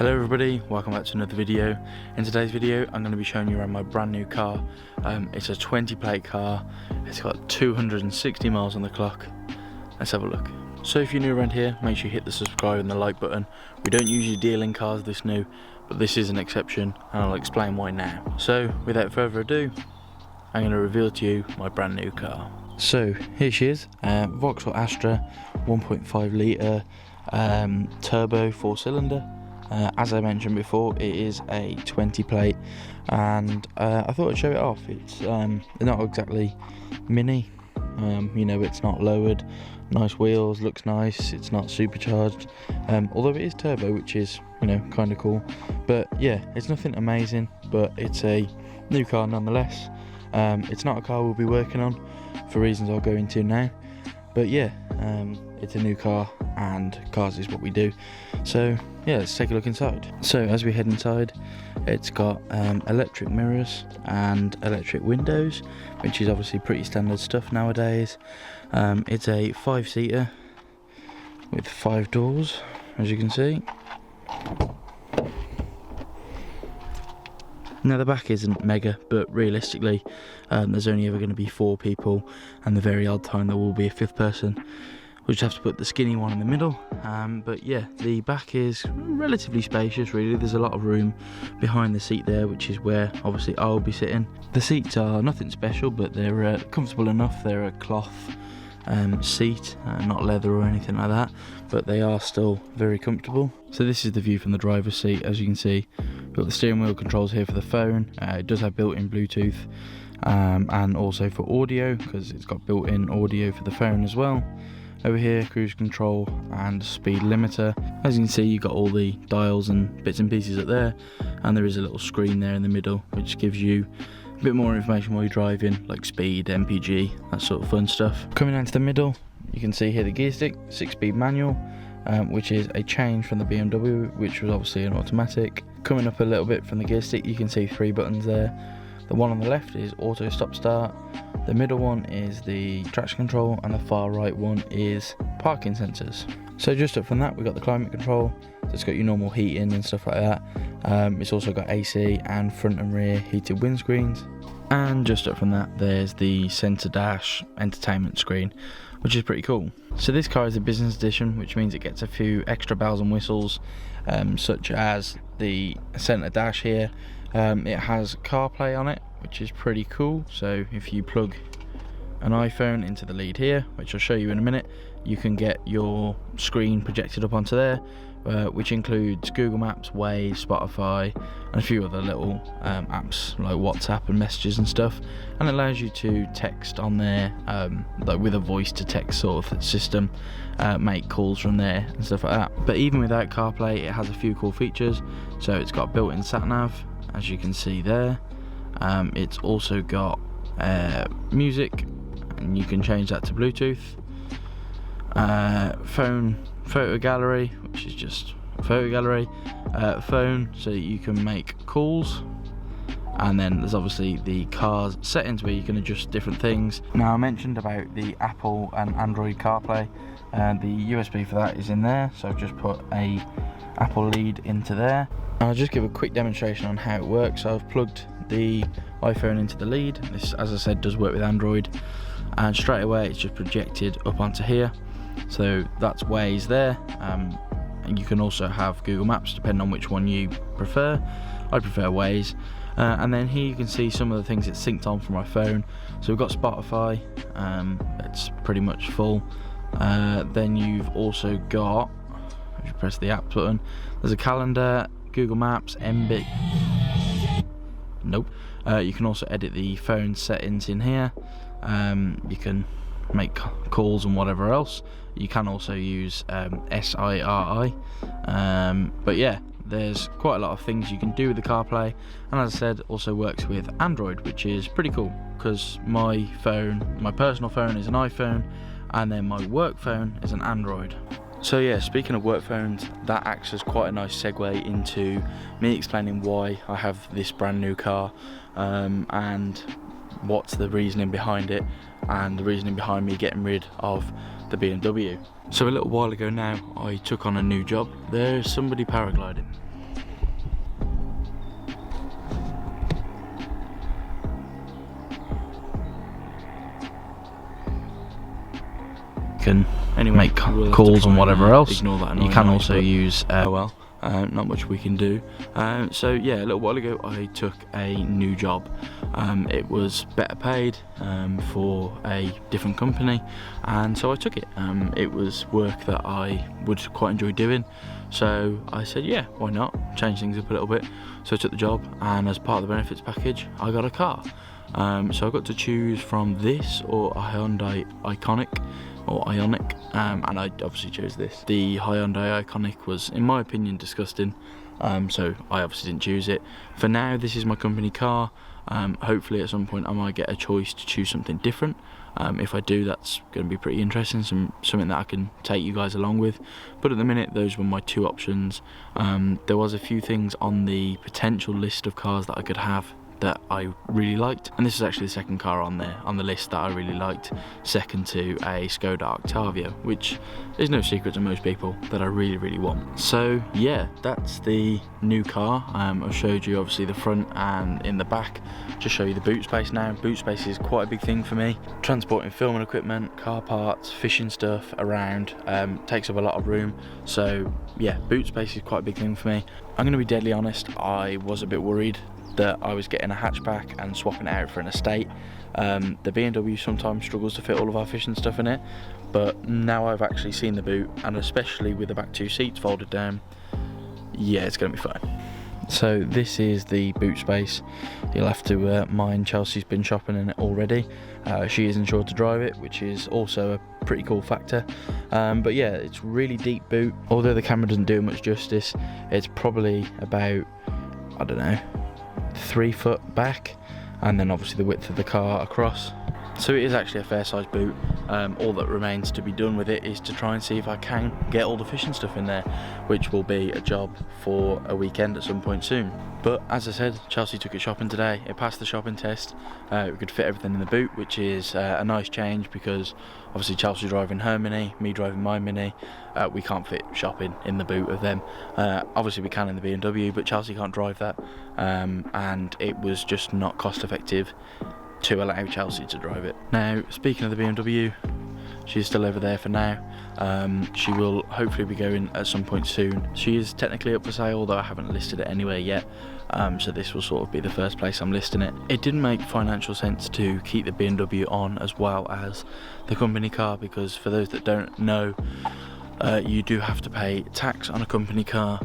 Hello everybody, welcome back to another video. In today's video I'm going to be showing you around my brand new car. It's a 20 plate car, it's got 260 miles on the clock. Let's have a look. So if you're new around here, make sure you hit the subscribe and the like button. We don't usually deal in cars this new, but this is an exception and I'll explain why now. So without further ado, I'm going to reveal to you my brand new car. So here she is, Vauxhall Astra 1.5 litre turbo 4-cylinder. As I mentioned before, it is a 20 plate and I thought I'd show it off. It's not exactly mini, you know, it's not lowered, nice wheels, looks nice, it's not supercharged, although it is turbo, which is, you know, kind of cool. But yeah, it's nothing amazing, but it's a new car nonetheless. It's not a car we'll be working on for reasons I'll go into now, but yeah, it's a new car and cars is what we do. So yeah, let's take a look inside. So as we head inside, it's got electric mirrors and electric windows, which is obviously pretty standard stuff nowadays. It's a 5-seater with 5 doors, as you can see. Now the back isn't mega, but realistically there's only ever going to be 4 people, and the very odd time there will be a 5th person. We'll just have to put the skinny one in the middle, but yeah, the back is relatively spacious really. There's a lot of room behind the seat there, which is where obviously I'll be sitting. The seats are nothing special, but they're comfortable enough. They're a cloth seat, not leather or anything like that, but they are still very comfortable. So this is the view from the driver's seat. As you can see, we've got the steering wheel controls here for the phone. It does have built-in Bluetooth and also for audio, because it's got built-in audio for the phone as well. Over here, cruise control and speed limiter. As you can see, you've got all the dials and bits and pieces up there, and there is a little screen there in the middle which gives you a bit more information while you're driving, like speed, MPG, that sort of fun stuff. Coming down to the middle, you can see here the gear stick, 6-speed manual, which is a change from the BMW, which was obviously an automatic. Coming up a little bit from the gear stick, you can see 3 buttons there. The one on the left is auto stop start, the middle one is the traction control, and the far right one is parking sensors. So just up from that, we've got the climate control, so it's got your normal heating and stuff like that. It's also got AC and front and rear heated windscreens. And just up from that, there's the centre dash entertainment screen, which is pretty cool. So this car is a business edition, which means it gets a few extra bells and whistles, such as the centre dash here. It has CarPlay on it, which is pretty cool. So if you plug an iPhone into the lead here, which I'll show you in a minute, you can get your screen projected up onto there, which includes Google Maps, Waze, Spotify, and a few other little apps like WhatsApp and messages and stuff. And it allows you to text on there, like with a voice to text sort of system, make calls from there and stuff like that. But even without CarPlay, it has a few cool features. So it's got built-in sat-nav, as you can see there. It's also got music, and you can change that to Bluetooth. Phone photo gallery, which is just a photo gallery. Phone, so you can make calls. And then there's obviously the car's settings where you can adjust different things. Now I mentioned about the Apple and Android CarPlay, and the USB for that is in there, so I've just put a Apple lead into there. I'll just give a quick demonstration on how it works. So I've plugged the iPhone into the lead. This, as I said, does work with Android, and straight away it's just projected up onto here. So that's Waze there, and you can also have Google Maps depending on which one you prefer. I prefer Waze. And then here you can see some of the things it's synced on from my phone. So we've got Spotify, it's pretty much full. Then you've also got, if you press the app button, there's a calendar, Google Maps, MB. Nope. You can also edit the phone settings in here. You can make calls and whatever else. You can also use SIRI. But yeah, there's quite a lot of things you can do with the CarPlay, and as I said, also works with Android, which is pretty cool because my personal phone is an iPhone, and then my work phone is an Android. So yeah, speaking of work phones, that acts as quite a nice segue into me explaining why I have this brand new car, and what's the reasoning behind it, and the reasoning behind me getting rid of the BMW. So a little while ago now, I took on a new job. There's somebody paragliding. can make calls and whatever else. You can also use not much we can do. So yeah, a little while ago I took a new job. It was better paid for a different company, and so I took it. It was work that I would quite enjoy doing, so I said, yeah, why not change things up a little bit. So I took the job, and as part of the benefits package I got a car. So I got to choose from this or a Hyundai Ioniq, and I obviously chose this. The Hyundai Ioniq was, in my opinion, disgusting, so I obviously didn't choose it. For now, this is my company car. Hopefully at some point I might get a choice to choose something different. If I do, that's going to be pretty interesting, something that I can take you guys along with. But at the minute, those were my two options. There was a few things on the potential list of cars that I could have that I really liked, and this is actually the second car on there on the list that I really liked, second to a Skoda Octavia, which is no secret to most people that I really want. So yeah, that's the new car. I've showed you obviously the front and in the back. Just show you the boot space now. Boot space is quite a big thing for me. Transporting filming equipment, car parts, fishing stuff around takes up a lot of room. So yeah, boot space is quite a big thing for me. I'm going to be deadly honest, I was a bit worried that I was getting a hatchback and swapping it out for an estate. The BMW sometimes struggles to fit all of our fishing stuff in it, but now I've actually seen the boot, and especially with the back two seats folded down, yeah, it's going to be fine. So this is the boot space. You'll have to mind Chelsea's been shopping in it already. She is insured to drive it, which is also a pretty cool factor. But yeah, it's really deep boot. Although the camera doesn't do much justice, it's probably about, I don't know, 3 foot back, and then obviously the width of the car across. So it is actually a fair size boot. All that remains to be done with it is to try and see if I can get all the fishing stuff in there, which will be a job for a weekend at some point soon. But as I said, Chelsea took it shopping today. It passed the shopping test. We could fit everything in the boot, which is a nice change, because obviously Chelsea driving her Mini, me driving my Mini, we can't fit shopping in the boot of them. Obviously we can in the BMW, but Chelsea can't drive that, and it was just not cost effective to allow Chelsea to drive it. Now, speaking of the BMW, she's still over there for now. She will hopefully be going at some point soon. She is technically up for sale, although I haven't listed it anywhere yet, so this will sort of be the first place I'm listing it. It didn't make financial sense to keep the BMW on as well as the company car, because for those that don't know, you do have to pay tax on a company car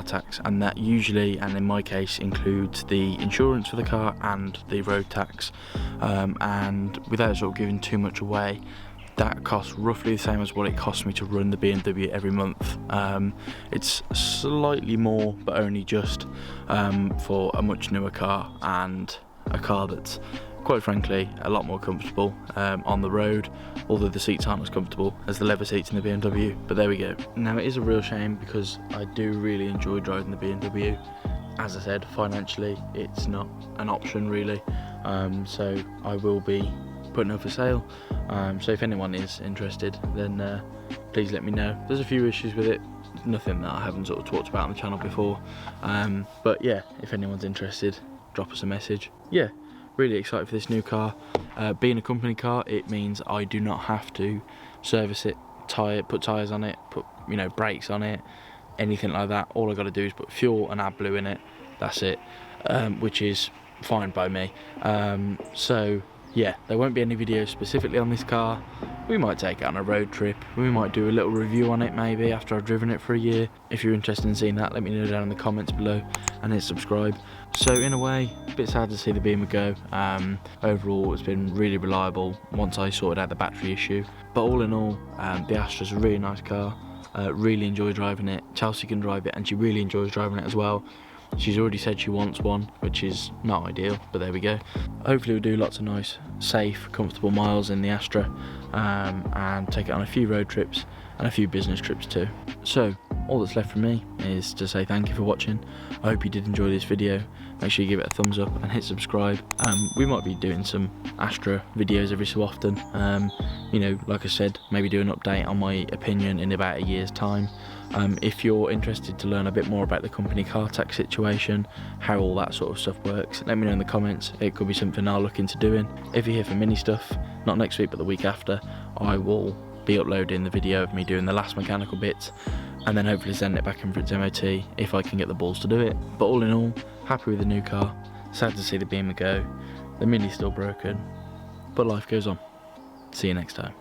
tax, and that usually, and in my case, includes the insurance for the car and the road tax. And without sort of giving too much away, that costs roughly the same as what it costs me to run the BMW every month. It's slightly more, but only just for a much newer car, and a car that's quite frankly a lot more comfortable on the road, although the seats aren't as comfortable as the leather seats in the BMW, but there we go. Now, it is a real shame because I do really enjoy driving the BMW. As I said, financially it's not an option really, so I will be putting it for sale. So if anyone is interested, then please let me know. There's a few issues with it, nothing that I haven't sort of talked about on the channel before, but yeah, if anyone's interested, drop us a message. Yeah, really excited for this new car. Being a company car, it means I do not have to service it, put tyres on it, put brakes on it, anything like that. All I got to do is put fuel and AdBlue in it. That's it, which is fine by me. So yeah, there won't be any videos specifically on this car. We might take it on a road trip. We might do a little review on it maybe after I've driven it for a year. If you're interested in seeing that, let me know down in the comments below, and hit subscribe. So in a way, a bit sad to see the Beamer go. Overall, it's been really reliable once I sorted out the battery issue. But all in all, the Astra's a really nice car. Really enjoy driving it. Chelsea can drive it, and she really enjoys driving it as well. She's already said she wants one, which is not ideal, but there we go. Hopefully we'll do lots of nice, safe, comfortable miles in the Astra, and take it on a few road trips and a few business trips too. So all that's left from me is to say thank you for watching. I hope you did enjoy this video. Make sure you give it a thumbs up and hit subscribe. We might be doing some Astra videos every so often. Like I said, maybe do an update on my opinion in about a year's time. If you're interested to learn a bit more about the company car tax situation, how all that sort of stuff works, let me know in the comments. It could be something I'll look into doing. If you're here for mini stuff, not next week but the week after, I will be uploading the video of me doing the last mechanical bits, and then hopefully send it back in for its MOT if I can get the balls to do it. But all in all, happy with the new car. Sad to see the Beamer go. The Mini's still broken, but life goes on. See you next time.